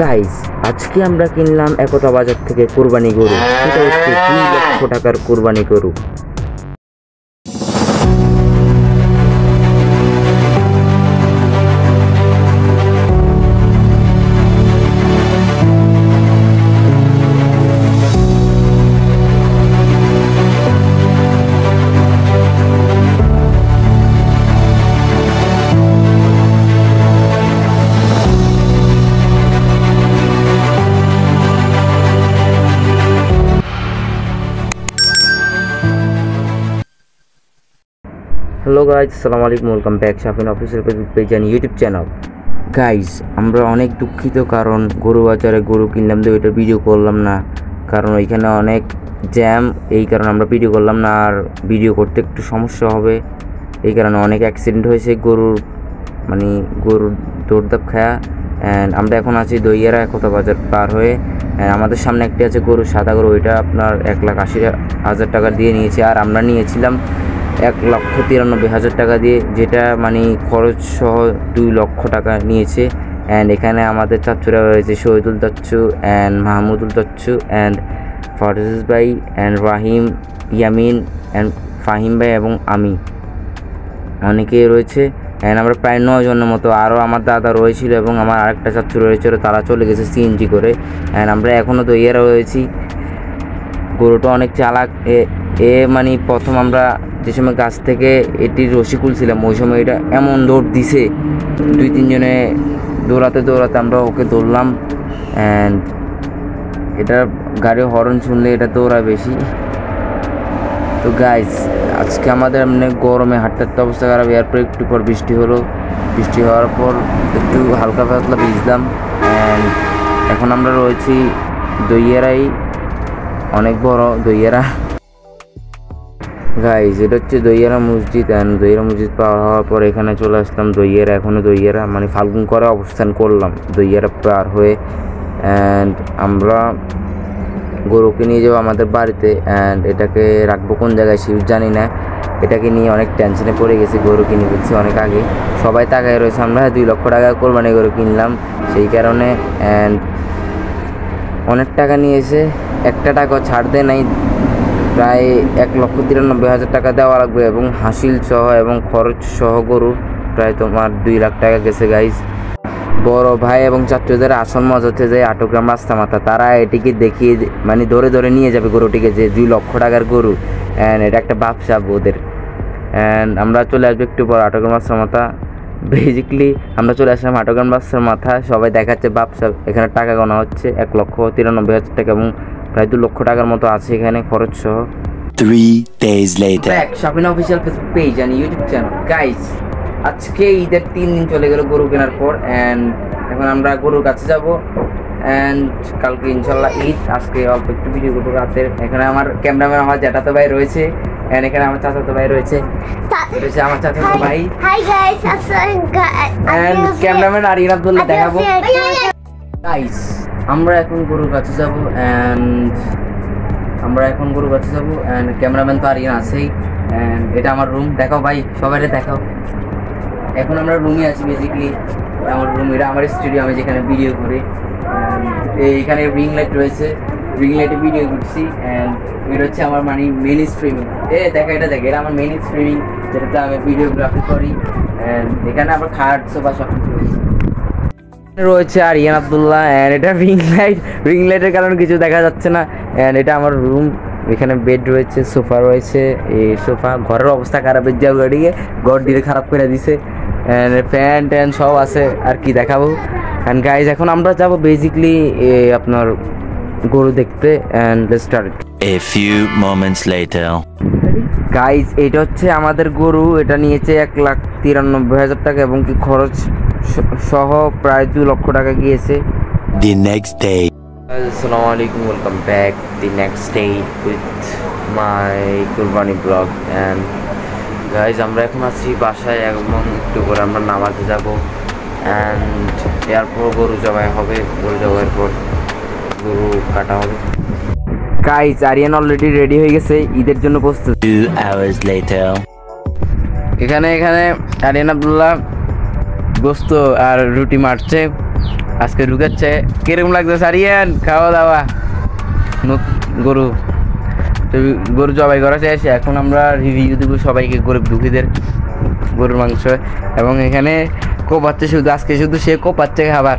Guys আজকে আমরা কিনলাম একতা বাজার থেকে কুরবানি গরু। সেটা হচ্ছে 2 লক্ষ টাকার কুরবানি গরু। হ্যালো গাইজ, আসসালামু আলাইকুম, welcome back Shafin official Facebook page and YouTube channel. Guys আমরা অনেক দুঃখিত, কারণ গরু বাজারে গরু কিনলাম তো এটা ভিডিও করলাম না, কারণ ওইখানে অনেক জ্যাম। এই কারণে আমরা ভিডিও করলাম না, আর ভিডিও করতে একটু সমস্যা হবে। এই কারণে অনেক অ্যাক্সিডেন্ট হয়েছে গরুর দৌড়দাপ খায়া। অ্যান্ড আমরা এখন আছি দইয়ারা একতা বাজার পার হয়ে। আমাদের সামনে একটি আছে গরু, সাদা গরু। ওইটা আপনার 1,80,000 টাকা দিয়ে নিয়েছে, আর আমরা নিয়েছিলাম 1,93,000 টাকা দিয়ে, যেটা মানে খরচ সহ 2 লক্ষ টাকা নিয়েছে। অ্যান্ড এখানে আমাদের চাচ্চুরা রয়েছে শহীদুল চাচ্চু অ্যান্ড মাহমুদুল চাচ্চু অ্যান্ড ফারজুস ভাই and Rahim, Yamin and Fahim ভাই এবং আমি, অনেকেই রয়েছে। অ্যান্ড আমরা প্রায় 9 জনের মতো। আরও আমার দাদা রয়েছিল এবং আমার আরেকটা চাচ্চু রয়েছিল, তারা চলে গেছে সিএনজি করে। অ্যান্ড আমরা এখনও দইয়ারা রয়েছি। গরুটা অনেক চালাক। মানে প্রথম আমরা যে সময় গাছ থেকে এটির রশি খুলছিলাম, ওই সময় এটা এমন দৌড় দিছে, 2-3 জনে দৌড়াতে আমরা ওকে ধরলাম। অ্যান্ড এটা গাড়ির হর্ন শুনলে এটা দৌড়ায় বেশি। তো গাইজ আজকে আমাদের এমনি গরমে হাঁটতে অবস্থা খারাপ। এরপর একটু পর বৃষ্টি হলো, বৃষ্টি হওয়ার পর একটু হালকা পাতলা ভিজলাম। অ্যান্ড এখন আমরা রয়েছি দইয়ারাই, অনেক বড় দইয়ারা। গাইজ এটা হচ্ছে দইয়ারা মসজিদ। অ্যান্ড দইয়ারা মসজিদ পার হওয়ার পর এখানে চলে আসলাম দইয়ারা। এখনও দইয়ারা মানে ফাল্গুন করে অবস্থান করলাম দইয়ারা পার হয়ে। অ্যান্ড আমরা গরুকে নিয়ে যাবো আমাদের বাড়িতে। অ্যান্ড এটাকে রাখবো কোন জায়গায় সে জানি না। এটাকে নিয়ে অনেক টেনশনে পড়ে গেছি, গরু কিনে ফেলছি অনেক আগে। সবাই তাকায় রয়েছে, আমরা 2 লক্ষ টাকা কোরবানি গরু কিনলাম সেই কারণে। অ্যান্ড অনেক টাকা নিয়েছে, একটা টাকাও ছাড় দেয় নাই। প্রায় 1,93,000 টাকা দেওয়া লাগবে, এবং হাসিল সহ এবং খরচ সহ গরু প্রায় তোমার 2 লাখ টাকা গেছে গাইজ। বড় ভাই এবং চাচুদের আসল মজা হচ্ছে যে আটগ্রাম রাস্তা মাথা, তারা এটিকে দেখিয়ে মানে ধরে নিয়ে যাবে গরুটিকে, যে 2 লক্ষ টাকার গরু। অ্যান্ড এটা একটা ব্যবসা ওদের। অ্যান্ড আমরা চলে আসবো একটু পর আটগ্রাম রাস্তা মাথা। বেসিক্যালি আমরা চলে আসলাম আটগ্রাম রাস্তার মাথা। সবাই দেখাচ্ছে ব্যবসা, এখানে টাকা গোনা হচ্ছে 1,93,000 টাকা, এবং প্রায় 2 লক্ষ টাকার মতো আছে এখানে খরচ সহ। 3 days later. Shafin official Facebook page and YouTube channel. Guys আজকে ঈদের 3 দিন চলে গেল গরু কেনার পর। অ্যান্ড এখন আমরা গরুর কাছে যাব। অ্যান্ড কালকে ইনশাল্লাহ ঈদ। আজকে অল্প একটু ভিডিও করবো রাতের। এখানে আমার ক্যামেরাম্যান আমার জ্যাঠাতো ভাই রয়েছে, অ্যান্ড এখানে আমার চাচাতো ভাই রয়েছে, আমার চাচাতো ভাই। Hi guys, and cameraman Ariyan Abdullah দেখাবো। গাইস আমরা এখন গরুর কাছে যাব। অ্যান্ড ক্যামেরাম্যান তো আরিয়ান আছেই। অ্যান্ড এটা আমার রুম, দেখাও ভাই, সবাই দেখাও। এখন আমরা রুমে আছি। বেসিক্যালি আমার রুম, এটা আমার স্টুডিও, আমি যেখানে ভিডিও করি। এইখানে রিং লাইট রয়েছে, রিং লাইটে ভিডিও করছি। অ্যান্ড এটা হচ্ছে আমার মানে মেন স্ট্রিমিং। এটা এটা আমার মেন স্ট্রিমিং, যেটাতে আমি ভিডিওগ্রাফি করি। অ্যান্ড এখানে আবার খাট সোফা সব কিছু রয়েছে আরিয়ান আব্দুল্লাহ। অ্যান্ড এটা রিং লাইটের কারণে কিছু দেখা যাচ্ছে না। অ্যান্ড এটা আমার রুম, এখানে বেড রয়েছে, সোফা রয়েছে। এই সোফা ঘরের অবস্থা খারাপের যা গাড়িয়ে ঘর দিয়ে খারাপ করে দিছে। অ্যান্ড ফ্যান ট্যান সব আছে, আর কি দেখাবো। অ্যান্ড গাইজ এখন আমরা যাব বেসিক্যালি আপনার গরু দেখতে। And let's start. A few moments later. Guys এটা হচ্ছে আমাদের গরু। এটা নিয়েছে 1,93,000 টাকা, এবং কি খরচ সহ প্রায় 2 লক্ষ টাকা গিয়েছে। The next day. আসসালামু আলাইকুম, welcome back the next day with my কুরবানি ব্লগ। অ্যান্ড গাইজ আমরা এখন আছি বাসায়, এবং একটু করে আমরা নামাজে যাব। অ্যান্ড এরপর গরু জবাই হবে, গরু জবাইয়ের পর গরু কাটা হবে। গাইজ আরিয়ান অলরেডি রেডি হয়ে গেছে ঈদের জন্য প্রস্তুত। 2 hours later. এখানে আরিয়ান আব্দুল্লাহ গোস্ত আর রুটি মারছে। আজকে ঢুকাচ্ছে। কিরকম লাগছে সারিয়ান খাওয়া দাওয়া? গরু তো গরু জবাই করা শেষ, এখন আমরা রিভিউ দেবো সবাইকে, গরিব দুঃখীদের গরুর মাংস। এবং এখানে কোপাচ্ছে শুধু, আজকে শুধু সে কোপাচ্ছে খাবার।